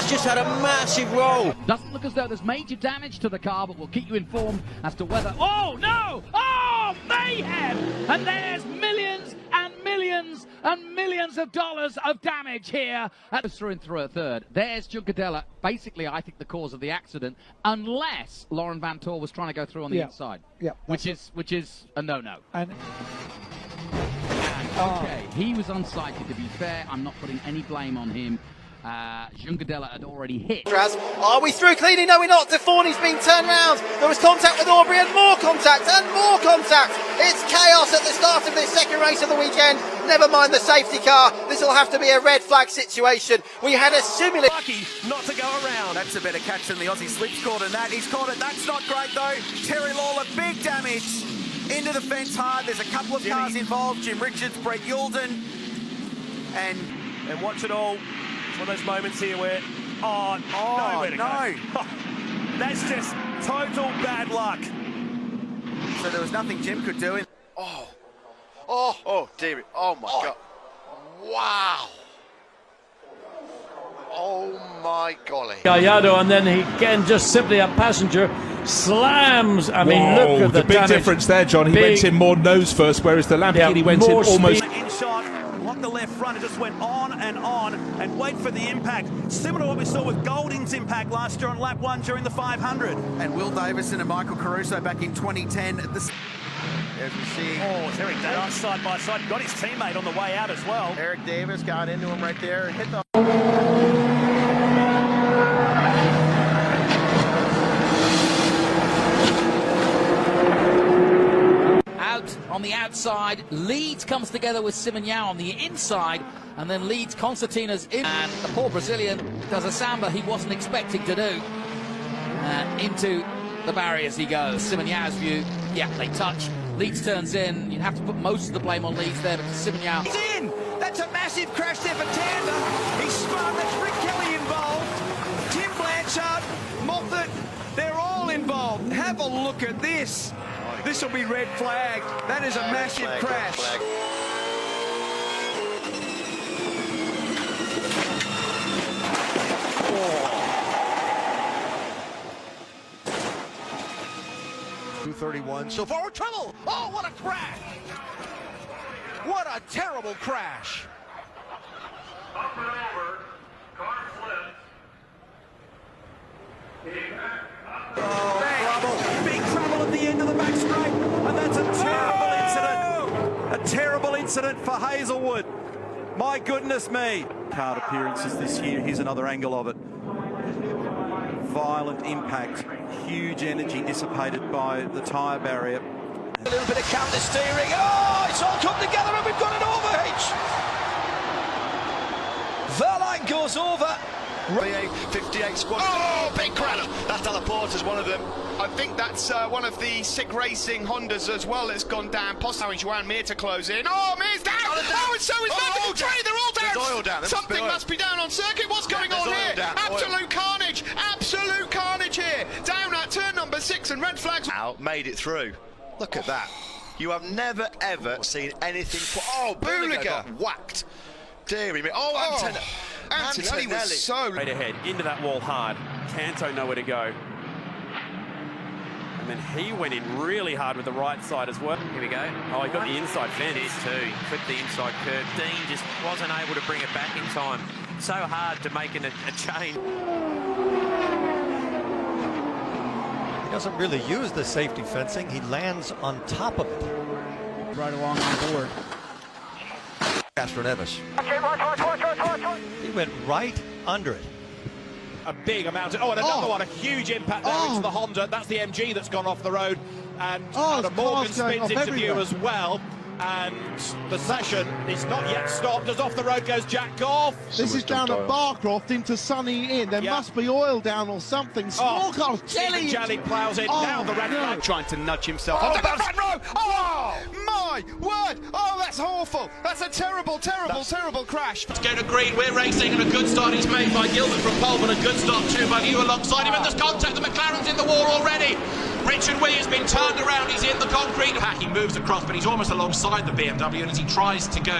just had a massive roll. Doesn't look as though there's major damage to the car, but we'll keep you informed as to whether... Oh, no! Oh, mayhem! And there's millions and millions and millions of dollars of damage here. Through a third. There's Juncadella, basically, I think, the cause of the accident, unless Laurent Vanthoor was trying to go through on the inside. Yeah. Which is a no-no. And okay, he was unsighted, to be fair. I'm not putting any blame on him. Juncadella had already hit. Are we through cleanly? No, we're not. Deforney's been turned round. There was contact with Aubrey and more contact and more contact. It's chaos at the start of this second race of the weekend. Never mind the safety car. This will have to be a red flag situation. We had a similar... Lucky not to go around. That's a better catch than the Aussie Slips caught in that. He's caught it. That's not great though. Terry Lawler, big damage. Into the fence hard. There's a couple of cars involved. Jim Richards, Brett Youlden. And watch it all. One of those moments here where, nowhere to go. That's just total bad luck. So there was nothing Jim could do. Oh, dear. Oh, my God. Wow. Oh, my golly. Gallardo, and then he again just simply a passenger slams. I mean, look at the big damage. difference there, John. He went in more nose first, whereas the Lamborghini went in almost... In shot, locked the left front, it just went on, and wait for the impact. Similar to what we saw with Golding's impact last year on lap 1 during the 500. And Will Davison and Michael Caruso back in 2010. As we see... Oh, Eric Davis side by side. Got his teammate on the way out as well. Eric Davis got into him right there and hit the... On the outside, Leeds comes together with Simon-Yao on the inside, and then Leeds concertinas in, and the poor Brazilian does a samba he wasn't expecting to do. Into the barriers he goes. Simon-Yao's view, yeah, they touch. Leeds turns in. You'd have to put most of the blame on Leeds there, but Simon-Yao... He's in! That's a massive crash there for Tander. He's spun. That's Rick Kelly involved. Tim Blanchard, Moffat, they're all involved. Have a look at this. This will be red flag. That is a massive crash. Flag. .231 so far. Trouble! Oh, what a crash! What a terrible crash! Up and over. Car flips. Big trouble at the end of the back straight, and that's a terrible incident. A terrible incident for Hazelwood. My goodness me. Card appearances this year. Here's another angle of it. Violent impact, huge energy dissipated by the tyre barrier. A little bit of counter steering. Oh, it's all come together and we've got an overhitch. Verline goes over. VA58 squad. Oh, big crash. That's Delaporta's one of them. I think that's one of the Sick Racing Hondas as well that's gone down. Allowing Joan Mir to close in. Oh, Mir's down. Oh, and so is Maverick Trey. They're all down. There's oil down. Something must be down on circuit. What's going on here? Absolute carnage. Absolute carnage here. Down at turn number 6 and red flags. Out, made it through. Look at that. You have never, ever seen anything... Oh, Buliger got whacked. Deary me. Oh, Antonelli was so... Right ahead, into that wall hard. Canto nowhere to go. And then he went in really hard with the right side as well. Here we go. Oh, he got the inside fence. It is too. Clipped the inside curve. Dean just wasn't able to bring it back in time. So hard to make a change. He doesn't really use the safety fencing. He lands on top of it. right along on board. Castroneves. He went right under it. A big amount of, and another one, a huge impact there into the Honda. That's the MG that's gone off the road. And Adam Morgan spins into view as well. And the session is not yet stopped. As off the road goes Jack Goff. This is down at Barcroft into Sunny Inn. There must be oil down or something. Small cars, Jelly ploughs in. Now the red flag. Trying to nudge himself on the front row. Oh, my word. Oh, that's awful. That's a terrible crash. Let's go to green. We're racing, and a good start is made by Gilbert from pole, and a good start too by you alongside him. And there's contact. The McLaren's in the wall already. Richard Wee has been turned around. He's in the concrete. He moves across, but he's almost alongside the BMW, and as he tries to go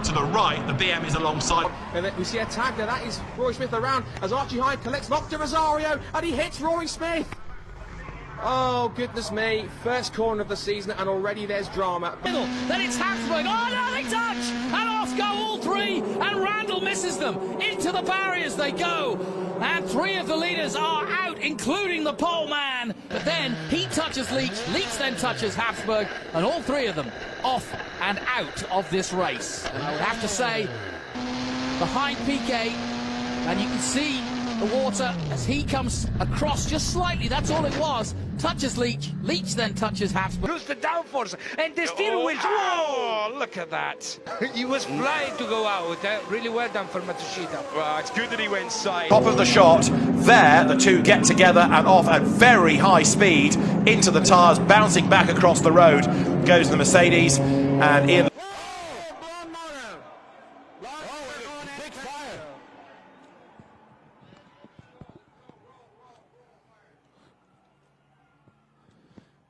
to the right, the BM is alongside. And we see a tag there. That is Rory Smith around as Archie Hyde collects Lock to Rosario and he hits Rory Smith. Oh, goodness me. First corner of the season and already there's drama. Then it's Habsburg. Oh, no, they touch! And off go all three. And Randall misses them. Into the barriers they go. And three of the leaders are out, including the pole man. But then he touches Leach. Leach then touches Habsburg. And all three of them off and out of this race. And I would have to say, behind Piquet, and you can see the water as he comes across just slightly, that's all it was, touches Leach, Leach then touches Habsburg. Lose the downforce, and the steering wheels, whoa, look at that. He was flying to go out, really well done for Matsushita. Well, it's good that he went side. Top of the shot, there, the two get together and off at very high speed into the tyres, bouncing back across the road, goes the Mercedes, and Ian...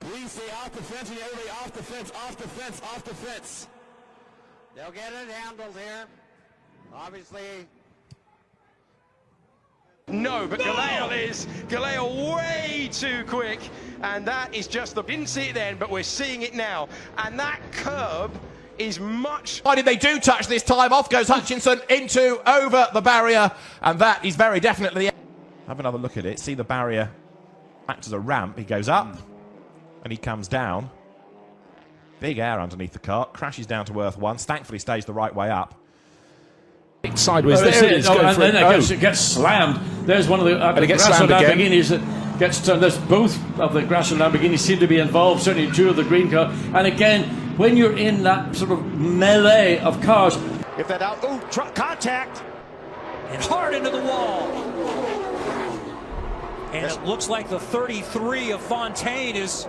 Please stay off the fence, and everybody off the fence, off the fence, off the fence. They'll get it handled here. Obviously. No, but Galeo way too quick, and that is just the... Didn't see it then, but we're seeing it now. And that curb is much... Why did they do touch this time? Off goes Hutchinson over the barrier, and that is very definitely... Have another look at it, see the barrier acts as a ramp, he goes up. And he comes down. Big air underneath the car. Crashes down to earth once. Thankfully stays the right way up. Sideways. There it is. And then it gets slammed. There's one of the Grasso Lamborghinis that gets turned. There's both of the Grasso Lamborghinis seem to be involved. Certainly two of the green car. And again, when you're in that sort of melee of cars. If that out, oh, contact. And hard into the wall. And it looks like the 33 of Fontaine is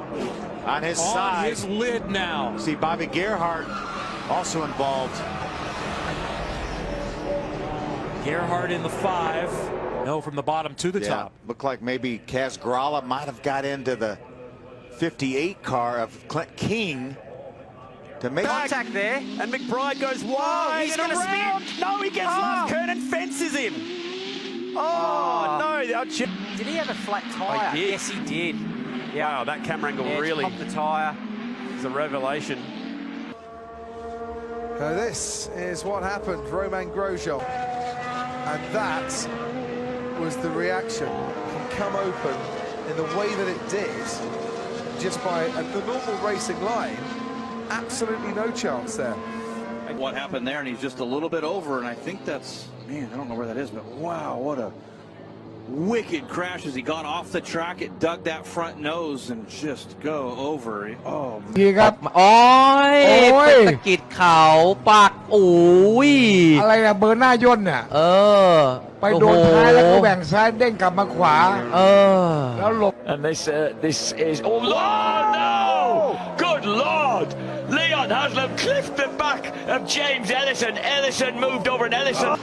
on his on side. His lid now. See Bobby Gerhardt also involved. Gerhardt in the 5. No, from the bottom to the top. Looked like maybe Kaz Grala might have got into the 58 car of Clint King to make contact there. And McBride goes wide. He's going to spin. No, he gets left. Kernan fences him. Oh, no. Did he have a flat tyre? Yes, he did. Yeah. Wow, that camera angle really... Popped the tyre. It's a revelation. Now this is what happened, Romain Grosjean. And that was the reaction. Can come open in the way that it did, just by a normal racing line. Absolutely no chance there. What happened there, and he's just a little bit over, and I think that's, man, I don't know where that is, but wow, what a wicked crash as he got off the track. It dug that front nose and just go over. Oh, โอ้ยตะกิดเขาปักอุ้ยอะไรนะเบอร์หน้าย่นน่ะไปโดนท้ายแล้วก็แบ่งซ้ายเด้งกลับมาขวาแล้วหลบ And this is oh no! Good Lord! Leon Haslam clipped the back of James Ellison. Ellison moved over and Ellison.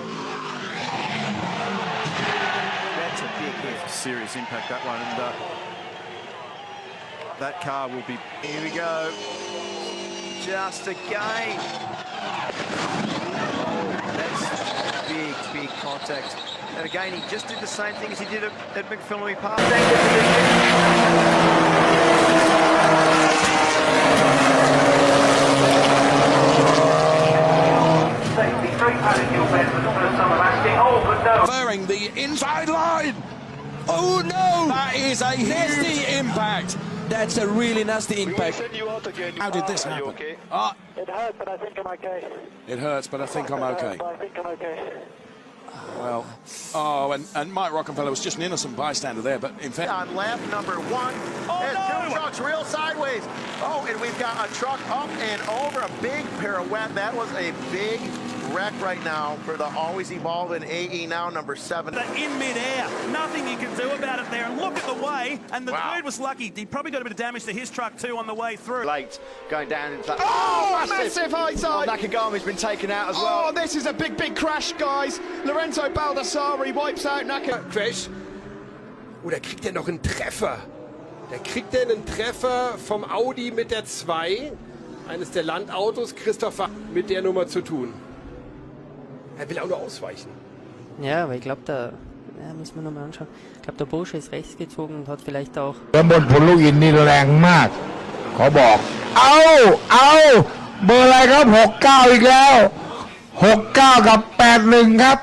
That's a big hit. Serious impact, that one. And that car will be... Here we go. Just again. That's big contact. And again, he just did the same thing as he did at McPhillamy Park. Clearing the inside line. Oh no! That is a nasty impact. That's a really nasty impact. How did this happen? It hurts, but I think I'm okay. It hurts, but I think I'm okay. I think I'm okay. Well, and Mike Rockefeller was just an innocent bystander there, but in fact... On lap number 1, and two trucks real sideways. Oh, and we've got a truck up and over, a big pirouette. That was a big wreck right now for the always evolving AE now number 7. In mid-air, nothing you can do about it there. And look at the way, and the dude was lucky. He probably got a bit of damage to his truck too on the way through. Late, going down into that. Oh, massive high side! Nakagami's been taken out as well. Oh, this is a big crash, guys. Lorenzo Baldassari wipes out Nakagami. Crash. Oh, da kriegt er noch einen Treffer. Da kriegt er einen Treffer vom Audi mit der 2. Eines der Landautos, Christopher, mit der Nummer zu tun. Er will auch noch ausweichen. Ja, aber ich glaube, da müssen wir nochmal anschauen. Ich glaube, der Bursche ist rechts gezogen und hat vielleicht auch. แล้วบนพลูอินนี่แรงมากเขาบอกเอาเบอร์อะไรครับ69อีกแล้ว69กับ81ครับ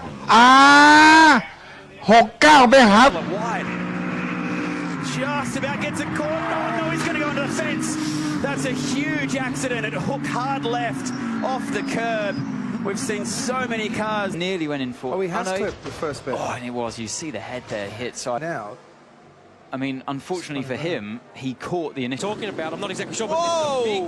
69ไปหา Just about gets it caught. Oh no, he's going to go into the fence. That's a huge accident. It hooked hard left off the curb. We've seen so many cars. Nearly went in for. Oh, he has clipped the first bit. Oh, and it was. You see the head there hit. So now, I mean, unfortunately for him, he caught the initial. Talking about, I'm not exactly sure, but it's a big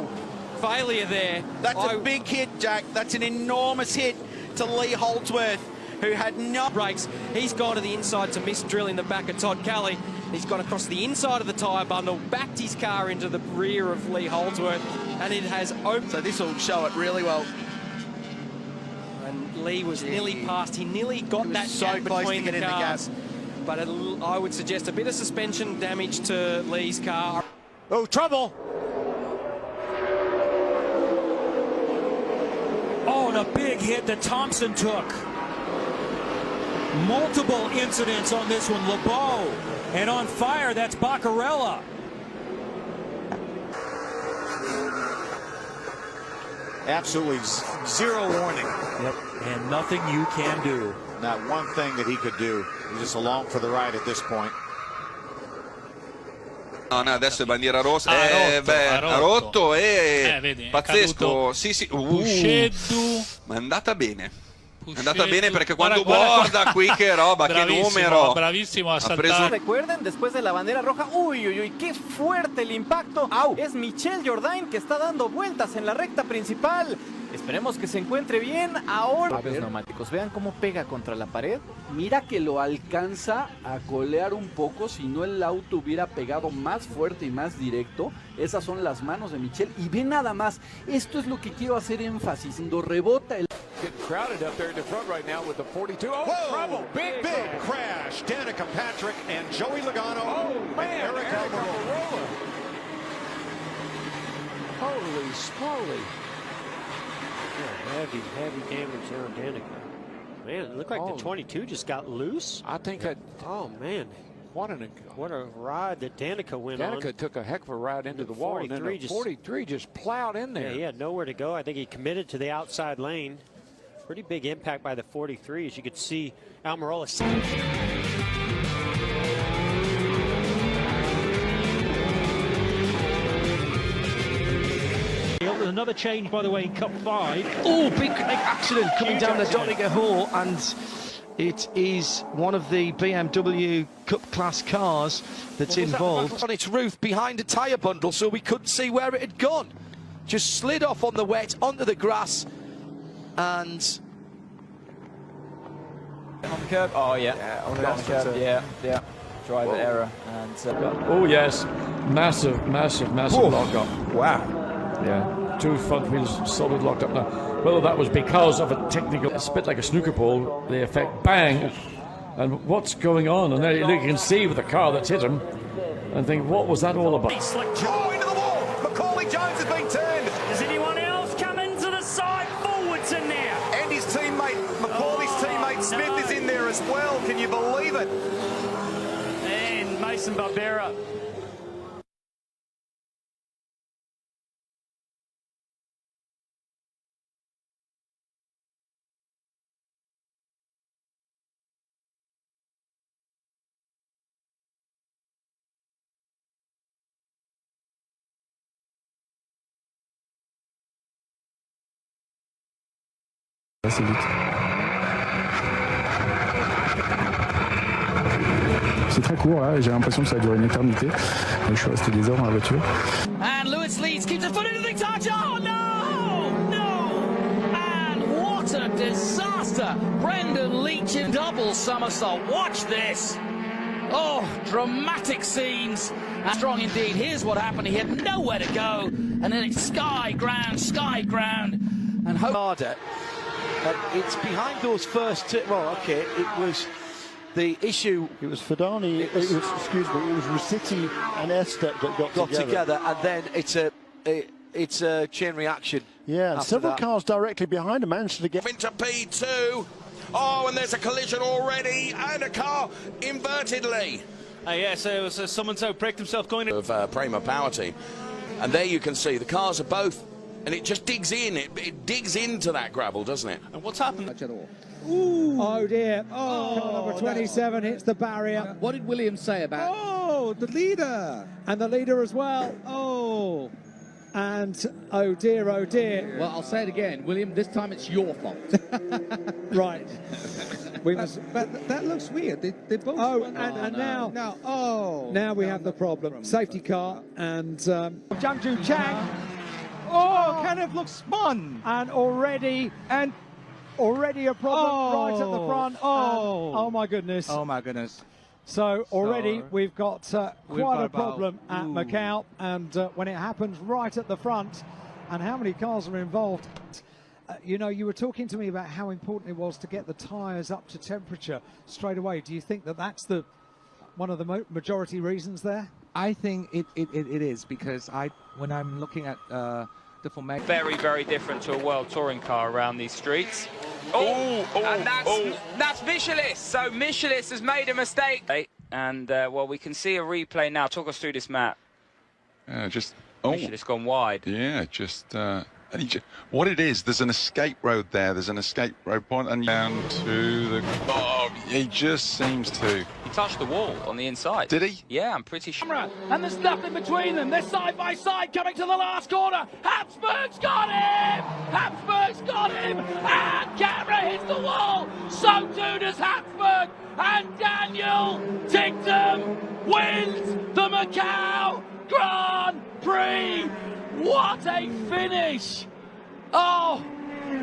failure there. That's a big hit, Jack. That's an enormous hit to Lee Holdsworth, who had no brakes. He's gone to the inside to miss drilling the back of Todd Kelly. He's gone across the inside of the tyre bundle, backed his car into the rear of Lee Holdsworth, and it has opened. So this will show it really well. And Lee was nearly past. He nearly got that so gap close between to get the in the cars. But I would suggest a bit of suspension damage to Lee's car. Oh, trouble! Oh, and a big hit that Thompson took. Multiple incidents on this one. LeBeau. And on fire, that's Baccarella. Absolutely zero warning. Yep. And nothing you can do. Not one thing that he could do. He's just along for the ride at this point. No, adesso è bandiera rossa. Ha rotto e vedi, pazzesco. Sì. Ma è andata bene. È andata bene perché quando guarda qui che roba, che numero. Bravissimo a saltar. Recuerden, después de la bandera roja, uy, qué fuerte el impacto. Es Michel Jourdain que está dando vueltas en la recta principal. Esperemos que se encuentre bien ahora. Los neumáticos, vean cómo pega contra la pared. Mira que lo alcanza a colear un poco, si no el auto hubiera pegado más fuerte y más directo. Esas son las manos de Michel. Y ve nada más, esto es lo que quiero hacer énfasis. Cuando rebota el... Get crowded up there in the front right now with the 42. Oh, trouble! Big crash. Danica Patrick and Joey Logano and Eric Almirola. Holy smoly. Heavy damage there on Danica. Man, it looked like the 22 just got loose. I think oh, man. What a ride that Danica went on. Danica took a heck of a ride into the wall, and then the 43 just plowed in there. Yeah, he had nowhere to go. I think he committed to the outside lane. Pretty big impact by the 43, as you could see Almirola. Another change, by the way, in Cup 5. Oh, big accident coming down the Donegal Hall, and it is one of the BMW Cup class cars that's involved. On its roof behind a tyre bundle, so we couldn't see where it had gone. Just slid off on the wet onto the grass, and on the curb. Oh yeah, on the curb. Yeah. Driver error. And oh yes, massive lock-up. Wow. Yeah, two front wheels solid locked up now. Whether that was because of a technical, it's a bit like a snooker ball, the effect, bang, and what's going on? And there you can see with the car that's hit him, and think, what was that all about? Oh, into the wall! Macaulay Jones has been turned. Does anyone else come into the side forwards in there? And his teammate, Macaulay's teammate Smith is in there as well. Can you believe it? And Mason Barbera. Assez vite. C'est très court là, j'ai l'impression que ça a duré une éternité. Je suis resté des heures dans la voiture. And Lewis Leeds keeps his foot into the touch. Oh no! And what a disaster! Brendan Leach in double somersault. Watch this. Oh, dramatic scenes. And strong indeed. Here's what happened. He had nowhere to go. And then it's sky ground. And harder. It's behind those first well, okay, it was the issue. It was Fidani, it was Rossetti and Estep that got together, and then it's a chain reaction. Yeah, and several cars directly behind him managed to get into P2. Oh, and there's a collision already, and a car invertedly. Yes, it was someone so pricked himself going in. Of Prema Power Team. And there you can see the cars are both, and it just digs in. It digs into that gravel, doesn't it? And what's happened? Ooh. Oh dear. Oh, number 27 hits the barrier. What did Williams say about? Oh, the leader. And the leader as well. Oh. And oh dear, oh dear. Well, I'll say it again, William, this time it's your fault. Right. We must... but that looks weird. They both. Oh, and now we have the problem. Safety car and Jiangju Chang. Oh, kind of looks spun. And already a problem right at the front. Oh my goodness. Oh my goodness. So already we've got quite a problem at Macau, and when it happens right at the front, and how many cars are involved. You know, you were talking to me about how important it was to get the tyres up to temperature straight away. Do you think that that's one of the majority reasons there? I think it is, because when I'm looking at the formation, very, very different to a World Touring car around these streets. And that's Michelis. So Michelis has made a mistake. And well, we can see a replay now. Talk us through this, Matt. Michelis gone wide. Yeah, what it is, there's an escape road there. There's an escape road point, and down to the. Oh, he just seems to. He touched the wall on the inside. Did he? Yeah, I'm pretty sure. And there's nothing between them. They're side by side coming to the last corner. Habsburg's got him! Habsburg's got him! And camera hits the wall. So too does Habsburg. And Daniel Ticktum wins the Macau Grand Prix. What a finish! Oh,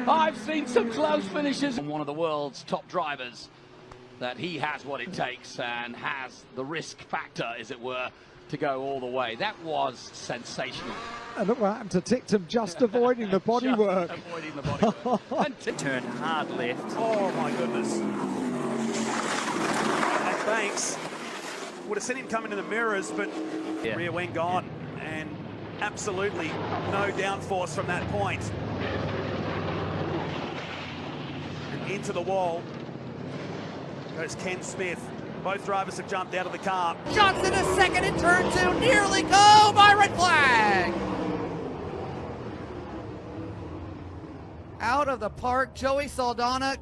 I've seen some close finishes. One of the world's top drivers, that he has what it takes and has the risk factor, as it were, to go all the way. That was sensational. And look what happened to Ticktum, just avoiding the bodywork. Avoiding the bodywork. And turn hard left. Oh my goodness. And Banks would have seen him come into the mirrors, but rear wing gone. And absolutely no downforce from that point. And into the wall goes Ken Smith. Both drivers have jumped out of the car. Johnson is second in turn two, nearly go by red flag. Out of the park, Joey Saldana.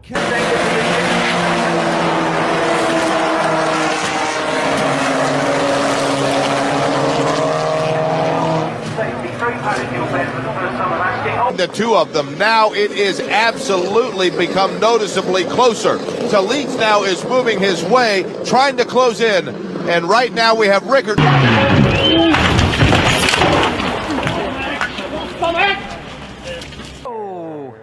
The two of them now, it is absolutely become noticeably closer. So Leeds now is moving his way, trying to close in, and right now we have Rickard. Oh,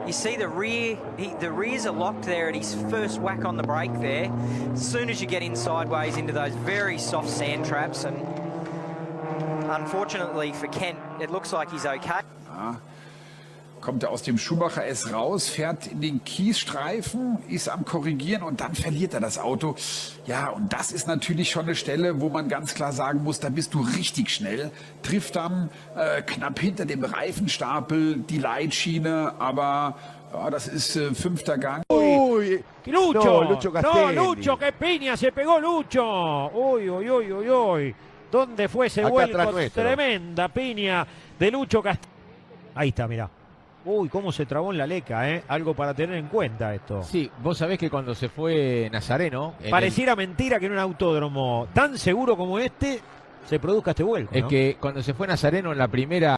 you see the rears are locked there at his first whack on the brake there. As soon as you get in sideways into those very soft sand traps, and unfortunately for Kent, it looks like he's okay. Ja, kommt er aus dem Schumacher S raus, fährt in den Kiesstreifen, ist am Korrigieren und dann verliert er das Auto. Ja, und das ist natürlich schon eine Stelle, wo man ganz klar sagen muss, da bist du richtig schnell. Trifft dann knapp hinter dem Reifenstapel die Leitschiene, aber ja, das ist fünfter Gang. Uy, Lucho, no, Lucho Castelli. No, Lucho, que piña, se pegó Lucho. Uy, uy, uy, uy, uy. ¿Dónde fue ese vuelco? Tremenda piña de Lucho Castelli. Ahí está, mirá. Uy, cómo se trabó en la leca, ¿eh? Algo para tener en cuenta esto. Sí, vos sabés que cuando se fue Nazareno... Pareciera mentira que en un autódromo tan seguro como este se produzca este vuelco, Es ¿no? que cuando se fue Nazareno en la primera...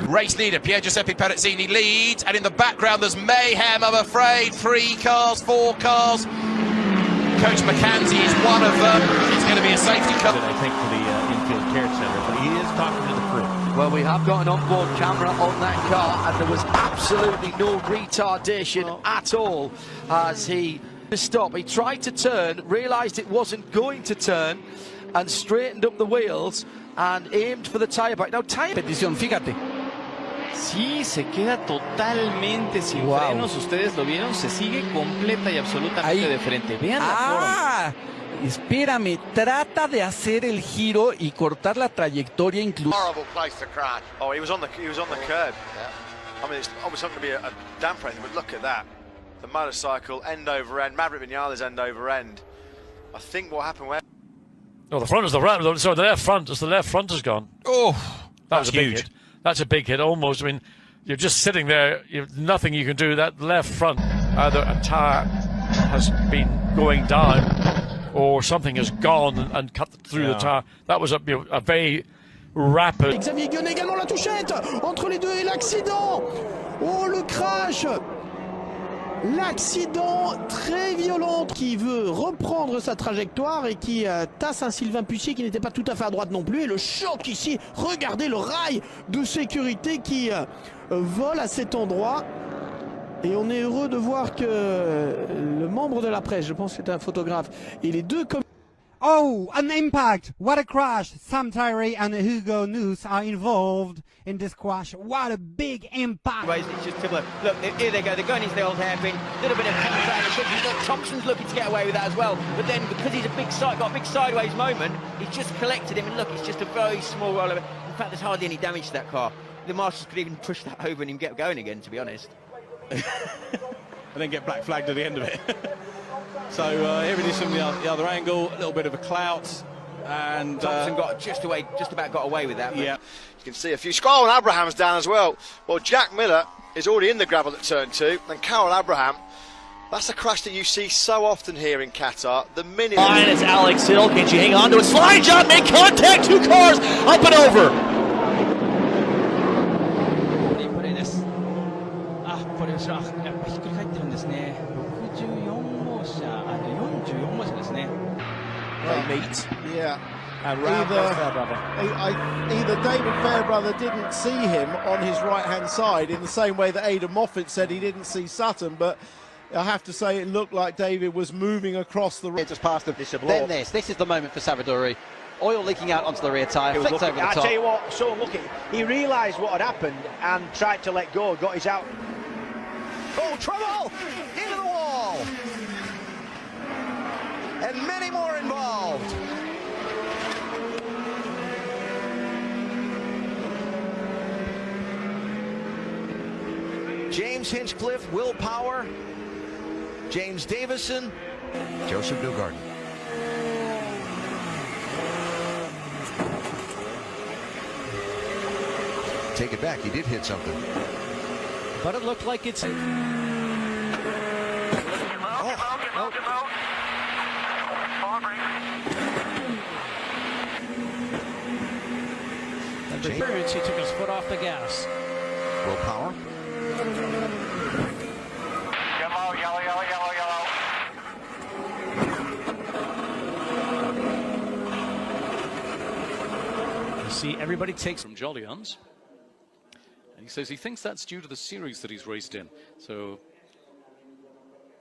Race leader Pier Giuseppe Perezzini leads, and in the background there's mayhem, I'm afraid. 3 cars, 4 cars. Coach McKenzie is one of them. It's going to be a safety car. I think for the infield care center, but he is talking to the crew. Well, we have got an onboard camera on that car, and there was absolutely no retardation at all as he stopped. He tried to turn, realised it wasn't going to turn, and straightened up the wheels and aimed for the tyre back. Now, tyre... Petición, fíjate. Sí, se queda totalmente sin frenos. Ustedes lo vieron, se sigue completa y absolutamente de frente. Vean la forma. Espérame, trata de hacer el giro y cortar la trayectoria incluso. Horrible place to crash. Oh, he was on the curb. Yeah. I mean, it's obviously not going to be a damp race, but look at that. The motorcycle end over end, Maverick Vinales end over end. I think what happened where. Oh, the front is the right. Sorry, the left front. The left front has gone. Oh, that's huge. A big hit. That's a big hit. Almost. I mean, you're just sitting there. You've nothing you can do. That left front, either a tire has been going down, or something has gone and cut through the tire. That was a very rapid. Xavier Guionnet également la touchette entre les deux et l'accident. Oh, le crash. L'accident très violent qui veut reprendre sa trajectoire et qui tasse un Sylvain Puissier qui n'était pas tout à fait à droite non plus. Et le choc ici, regardez le rail de sécurité qui vole à cet endroit. Et on est heureux de voir que le membre de la presse, je pense que c'est un photographe, et les deux comme... Oh, an impact! What a crash! Sam Tyree and Hugo News are involved in this crash. What a big impact! It's just look, here they go. They're going into the old hairpin. A little bit of contact. Look, Thompson's looking to get away with that as well. But then, because he's got a big sideways moment, he's just collected him. And look, it's just a very small roll of it. In fact, there's hardly any damage to that car. The marshals could even push that over and him get going again, to be honest. And then get black flagged at the end of it. So here it is from the other angle, a little bit of a clout, and Thompson got just about got away with that. Yeah, you can see a few. Oh, and Abraham's down as well. Well, Jack Miller is already in the gravel at turn 2, and Carol Abraham. That's a crash that you see so often here in Qatar. The minute. And it's Alex Hill. Can she hang on to it? Slide job, make contact. 2 cars up and over. これはやっぱひっくり返ってるんですね。64号車、44号車ですね。They meet. Yeah. And either David Fairbrother didn't see him on his right-hand side in the same way that Aidan Moffat said he didn't see Sutton, but I have to say it looked like David was moving across the road. Just past them. Then this is the moment for Savadori. Oil leaking out onto the rear tyre, flicked over the top. I tell you what, so lucky. He realised what had happened and tried to let go, got his out. Oh, trouble! Into the wall! And many more involved. James Hinchcliffe, Will Power, James Davison, Joseph Newgarden. Take it back, he did hit something. But it looked like it's... Experience, he took his foot off the gas. Will Power. You see, everybody takes from Jollians. He says he thinks that's due to the series that he's raced in. So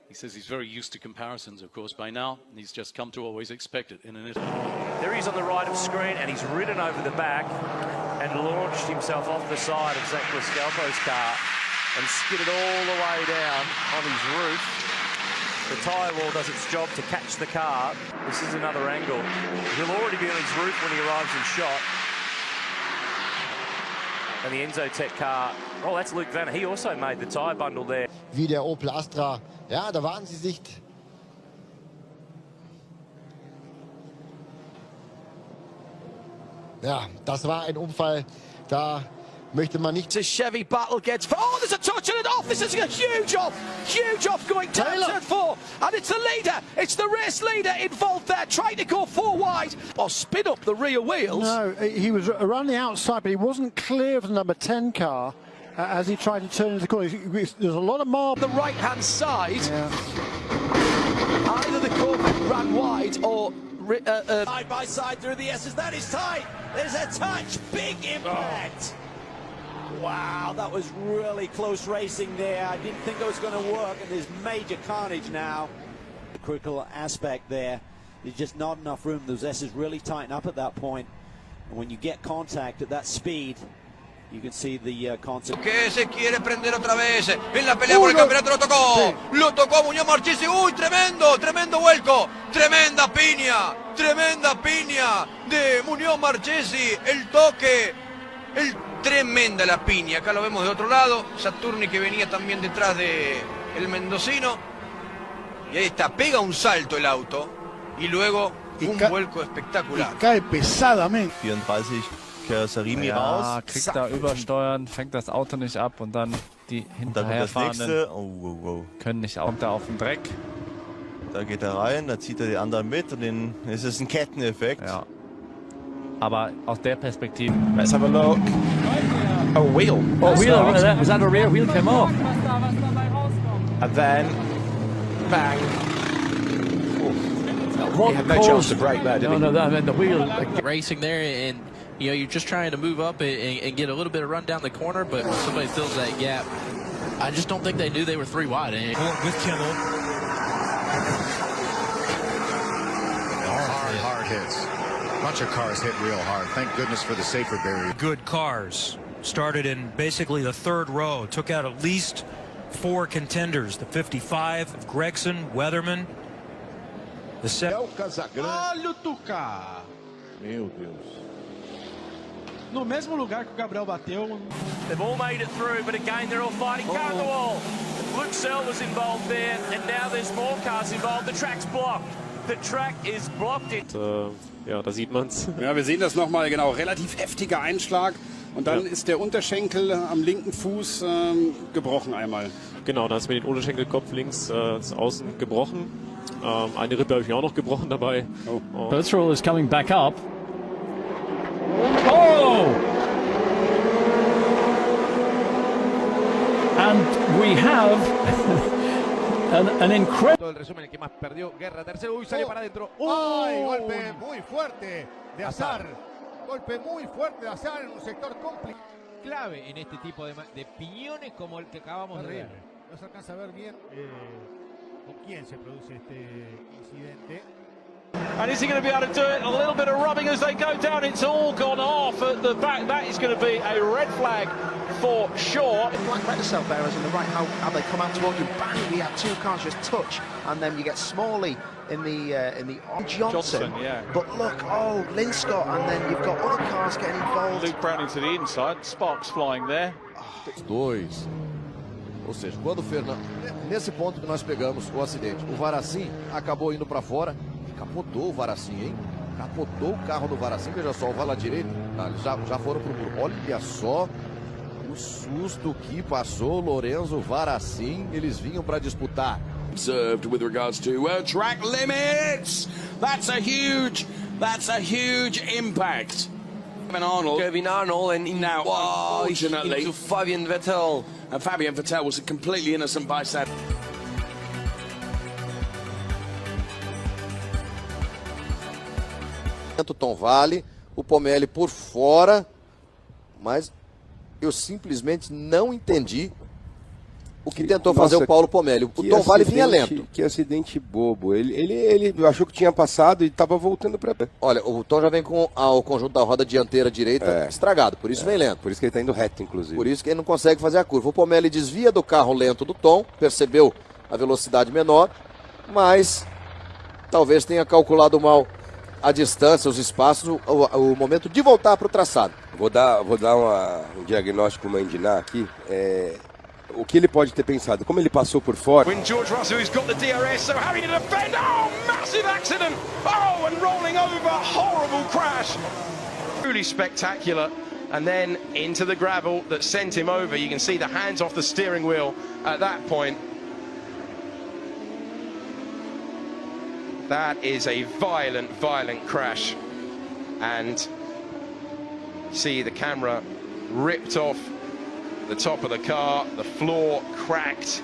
he says he's very used to comparisons, of course, by now. And he's just come to always expect it in an Italy. There he is on the right of screen, and he's ridden over the back and launched himself off the side of Zach Scalpo's car and skidded all the way down on his roof. The tyre wall does its job to catch the car. This is another angle. He'll already be on his roof when he arrives in shot. And the Enzo Tech car, oh, that's Luke Vanner. He also made the tyre bundle there. Wie der Opel Astra. Ja, da waren sie sich. Ja, das war ein Unfall. Da möchte man nicht. The Chevy battle gets. Oh, there's a touch and an off. This is a huge off going down turn 4, and it's the leader. It's the race leader involved there, trying to go 4 wide or spin up the rear wheels. No, he was around the outside, but he wasn't clear of the number 10 car as he tried to turn into the corner. There's a lot of marble. The right-hand side. Yeah. Either the Corvette ran wide or. Side by side through the S's. That is tight. There's a touch. Big impact. Oh. Wow, that was really close racing there. I didn't think it was going to work, and there's major carnage now. The critical aspect there. There's just not enough room. Those S's really tighten up at that point. And when you get contact at that speed, You can see the concept. Que se quiere prender otra vez en la pelea por el campeonato, lo tocó. Sí. Lo tocó Muñoz Marchesi. Uy, tremendo vuelco. Tremenda piña de Muñoz Marchesi. El toque, tremenda la piña. Acá lo vemos de otro lado. Saturni que venía también detrás de el mendocino. Y ahí está, pega un salto el auto. Y luego un vuelco espectacular. Y cae pesadamente. 34. Karosserie raus. Kriegt da übersteuern, fängt das Auto nicht ab und dann die hinterherfahrenden können nicht auch. Kommt er auf den Dreck. Da geht er rein, da zieht er die anderen mit und dann ist es ein Ketteneffekt. Ja. Aber aus der Perspektive. Let's have a look. Oh, wheel. Oh, wheel. Is that a rear wheel came off? And then bang. He had no chance to brake there, did he? No, I mean the wheel. Racing there, and you know you're just trying to move up and get a little bit of run down the corner, but somebody fills that gap. I just don't think they knew they were 3 wide. With Kimmel. Hard hits. A bunch of cars hit real hard. Thank goodness for the safer barrier. Good cars. Started in basically the 3rd row. Took out at least 4 contenders. The 55 of Gregson, Weatherman. Olha o Tuca! Meu Deus. No mesmo lugar que o Gabriel bateu. They've all made it through, but again they're all fighting. Can't go all. Luke Searle was involved there, and now there's more cars involved. The track's blocked. The track is blocked. Ja, da sieht man's. Ja, wir sehen das nochmal genau. Relativ heftiger Einschlag. Und dann ist der Unterschenkel am linken Fuß gebrochen einmal. Genau, da ist mir den Unterschenkelkopf links außen gebrochen. Eine Rippe habe ich mir auch noch gebrochen dabei. Birdsall is coming back up. Oh! And we have an incredible. El resumen, el que más perdió, Guerra tercero, uy, sale para adentro. ¡Ay! Golpe muy fuerte de Azar. Golpe muy fuerte de Azar en un sector complicado. Clave en este tipo de piñones como el que acabamos de ver. No se alcanza a ver bien con quién se produce este incidente. And is he going to be able to do it? A little bit of rubbing as they go down. It's all gone off at the back. That is going to be a red flag for sure. Black letter cell bearers on the right, how they come out towards you. Bang! We have 2 cars just touch, and then you get Smalley in the Johnson. Yeah. But look, oh, Linscott, and then you've got other cars getting involved. Luke Browning to the inside. Sparks flying there. 2. Ou seja, quando o Fernando... Nesse ponto que nós pegamos o acidente, o Varacim acabou indo para fora. Capotou o Varacim, hein? Capotou o carro do Varacim. Veja só, o vai lá direito. Eles já foram pro muro. Olha só o susto que passou Lorenzo Varacim. Eles vinham para disputar. Observed with regards to track limits. That's a huge impact. Kevin Arnold and now unfortunately into Fabian Vettel. And Fabian Vettel was a completely innocent bystander. Tom Vale, o Pomelli por fora, mas eu simplesmente não entendi o que tentou fazer o Paulo Pomelli. O Tom Vale vinha lento. Que acidente bobo. Ele achou que tinha passado e estava voltando para... Olha, o Tom já vem com o conjunto da roda dianteira direita estragado, por isso vem lento. Por isso que ele está indo reto, inclusive. Por isso que ele não consegue fazer a curva. O Pomelli desvia do carro lento do Tom, percebeu a velocidade menor, mas talvez tenha calculado mal a distância, os espaços, o momento de voltar para o traçado. Vou dar um diagnóstico Mandiná aqui. O que ele pode ter pensado, como ele passou por fora. When George Russell has got the DRS, so having to defend. Oh, massive accident! Oh, and rolling over, horrible crash. Truly spectacular. And then into the gravel that sent him over. You can see the hands off the steering wheel at that point. That is a violent crash. And see the camera ripped off the top of the car, the floor cracked.